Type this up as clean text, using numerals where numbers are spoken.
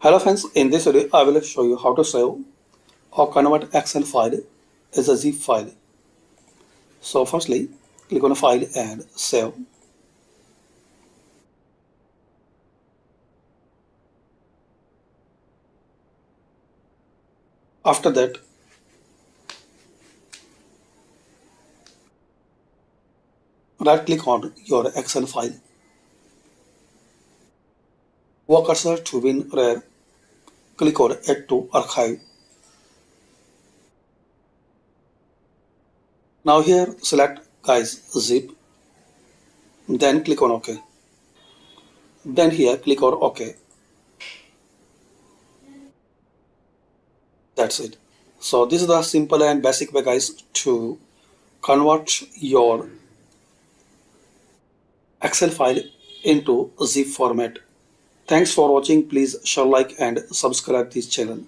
Hello friends, in this video I will show you how to save or convert Excel file as a zip file. So firstly, click on File and Save. After that, right click on your Excel file. Go cursor to WinRAR. Click on Add to Archive. Now here select Guys Zip. Then click on OK. Then here click on OK. That's it. So this is the simple and basic way guys to convert your Excel file into zip format. Thanks for watching. Please share, like and subscribe this channel.